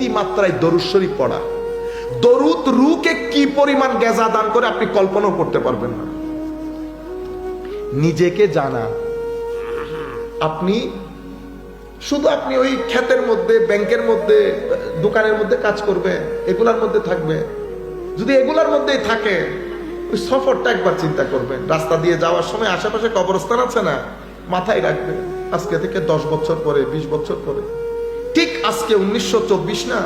অতিমাত্রায় দরুদ শরীফ পড়া। দরুদ রূহকে কি পরিমাণ গেজা দান করে আপনি কল্পনাও করতে পারবেন না। নিজেকে জানা, আপনি শুধু আপনি ওই ক্ষেতের মধ্যে, ব্যাংকের মধ্যে, দোকানের মধ্যে কাজ করবে, এগুলার মধ্যে থাকবে। যদি এগুলার মধ্যেই থাকে, ওই সফরটা একবার চিন্তা করবেন। রাস্তা দিয়ে যাওয়ার সময় আশেপাশে কবরস্থান আছে না, মাথায় রাখবে আজকে থেকে 10 বছর পরে, 20 বছর পরে, ঠিক আজকে 1924 না,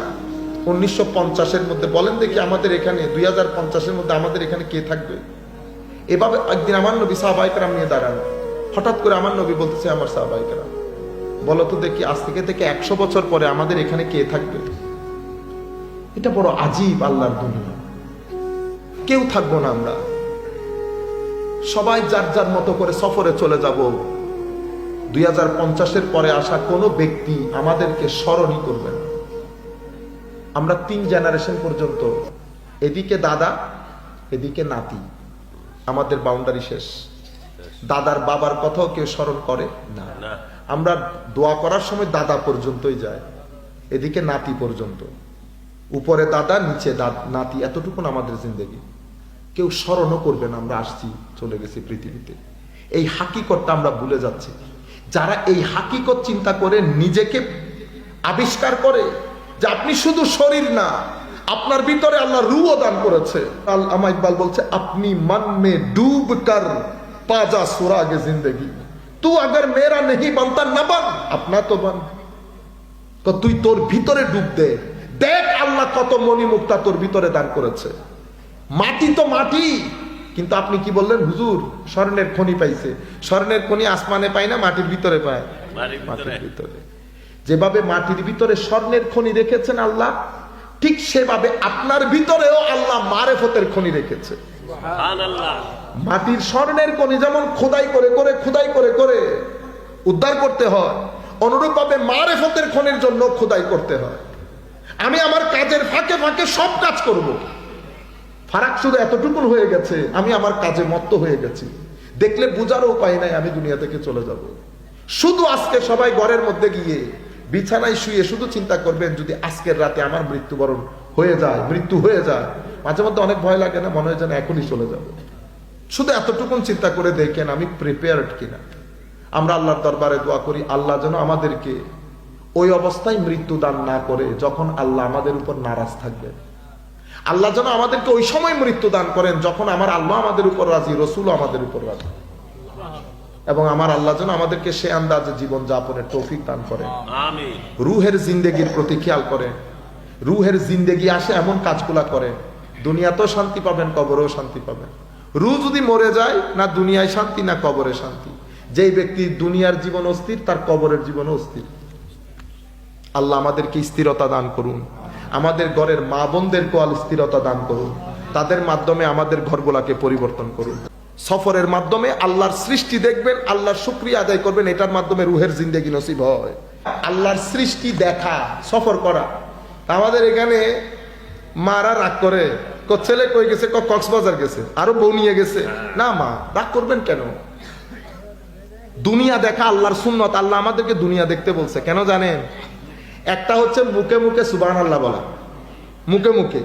1950-এর মধ্যে বলেন দেখি আমাদের এখানে 2050-এর মধ্যে আমাদের এখানে কে থাকবে? এভাবে একদিন আমার নবী সাহাবায়ে কেরাম নিয়ে দাঁড়ান, হঠাৎ করে আমার নবী বলতেছে, আমার সাহাবায়ে কেরাম বলো তো দেখি আজ থেকে 100 বছর পরে আমাদের এখানে কে থাকবে? এটা বড় আজীব আল্লাহর দুনিয়া। কেউ থাকবো না, আমরা সবাই যার যার মতো করে সফরে চলে যাব। 2050-এর পরে আসা কোনো ব্যক্তি আমাদেরকে স্মরণই করবে না। আমরা 3 জেনারেশন পর্যন্ত, এদিকে দাদা, এদিকে নাতি, আমাদের বাউন্ডারি শেষ। দাদার বাবার কথাও কেউ স্মরণ করে না। আমরা দোয়া করার সময় দাদা পর্যন্তই যায়, এদিকে নাতি পর্যন্ত, উপরে দাদা, নিচে নাতি, এতটুকু আমাদের জিন্দেগি। কেউ স্মরণও করবে না আমরা আসছি, চলে গেছি পৃথিবীতে। এই হাকিকতটা আমরা ভুলে যাচ্ছি। যারা এই হাকিকত চিন্তা করে নিজেকে আবিষ্কার করে যে আপনি শুধু শরীর না, আপনার ভিতরে আল্লাহ রূহও দান করেছে। আল্লামা ইকবাল বলছে, আপনি মন মে ডুব কর পাজা সুরাগে জিন্দেগি, তু আগর মেরা নেহি বানতা না বান আপনা তো বান। তো তুই তোর ভিতরে ডুব দে, দেখ আল্লাহ কত মনি মুক্তা তোর ভিতরে দান করেছে। মাটি তো মাটি, কিন্তু আপনি কি বললেন, হুজুর স্বর্ণের খনি পাইছে। স্বর্ণের খনি আসমানে পায় না, মাটির ভিতরে পায়। মাটির ভিতরে যেভাবে মাটির ভিতরে স্বর্ণের খনি রেখেছেন আল্লাহ, ঠিক সেভাবে আপনার ভিতরেও আল্লাহ মারেফতের খনি রেখেছে। মাটির স্বর্ণের খনি যেমন খোদাই করে উদ্ধার করতে হয়, অনুরূপ ভাবে মারেফতের খনির জন্য খোদাই করতে হয়। আমি আমার কাজের ফাঁকে ফাঁকে সব কাজ করব, ফারাক শুধু এতটুকু হয়ে গেছে, আমি আমার কাজে মত্ত হয়ে গেছি, দেখলে বুঝারও উপায় নাই, আমি দুনিয়া থেকে চলে যাব। শুধু আজকে সবাই ঘরের মধ্যে গিয়ে বিছানায় শুয়ে শুধু চিন্তা করবেন, যদি আজকের রাতে আমার মৃত্যুবরণ হয়ে যায়, মৃত্যু হয়ে যায়, মাঝে মধ্যে অনেক ভয় লাগে না, মনে হয় যেন এখনই চলে যাব। শুধু এতটুকুন চিন্তা করে দেখেন আমি প্রিপেয়ার্ড কিনা। আমরা আল্লাহর দরবারে দোয়া করি, আল্লাহ যেন আমাদেরকে ওই অবস্থায় মৃত্যু দান না করে যখন আল্লাহ আমাদের উপর নারাজ থাকবে। আল্লাহ যেন আমাদেরকে ওই সময় মৃত্যু দান করেন যখন আমার আল্লাহ আমাদের উপর রাজি, রসুল আমাদের উপর রাজি, এবং আমার আল্লাহ যেন আমাদেরকে সে আন্দাজে জীবন যাপনের তৌফিক দান করেন। রুহের জিন্দেগির প্রতি খেয়াল করেন। রুহের জিন্দেগি আসে এমন কাজগুলা করে, দুনিয়াতেও শান্তি পাবেন, কবরেও শান্তি পাবেন। রুহ যদি মরে যায়, না দুনিয়ায় শান্তি না কবরে শান্তি। যেই ব্যক্তির দুনিয়ার জীবন অস্থির, তার কবরের জীবন অস্থির। আল্লাহ আমাদেরকে স্থিরতা দান করুন, আমাদের ঘরের মা বোনদেরকে স্থিরতা দান করুন, তাদের মাধ্যমে আমাদের ঘরগুলাকে পরিবর্তন করুন। সফরের মাধ্যমে আল্লাহর সৃষ্টি দেখবেন, আল্লাহর শুকরিয়া আদায় করবেন, এটার মাধ্যমে রুহের জিন্দেগি নসিব হয়। আল্লাহর সৃষ্টি দেখা, সফর করা। আমাদের এখানে মারা রাগ করে, ছেলে কই গেছে, কক্সবাজার গেছে, আরো বউ নিয়ে গেছে। না মা, রাগ করবেন কেন? দুনিয়া দেখা আল্লাহর সুন্নত। আল্লাহ আমাদেরকে দুনিয়া দেখতে বলছে, কেন জানেন? একটা হচ্ছে মুখে মুখে সুবহানাল্লাহ বলা, মুখে মুখে।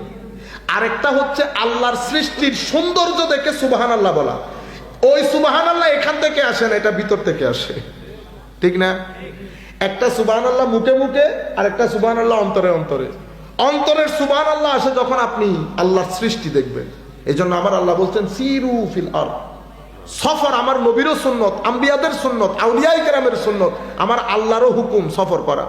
আরেকটা হচ্ছে আল্লাহর সৃষ্টির সৌন্দর্য দেখে সুবহানাল্লাহ বলা। ওই সুবহানাল্লাহ এখান থেকে আসে না, এটা ভিতর থেকে আসে, ঠিক না? একটা সুবহানাল্লাহ মুখে মুখে, আর একটা সুবহানাল্লাহ অন্তরে অন্তরে। অন্তরের সুবহানাল্লাহ আসে যখন আপনি আল্লাহর সৃষ্টি দেখবেন। এই জন্য আমার আল্লাহ বলছেন, সিরু ফিল আরদ। সফর আমার নবীরও সুন্নত, আম্বিয়াদের সুন্নত, আউলিয়ায়ে কেরামের সুন্নত, আমার আল্লাহরও হুকুম সফর করা।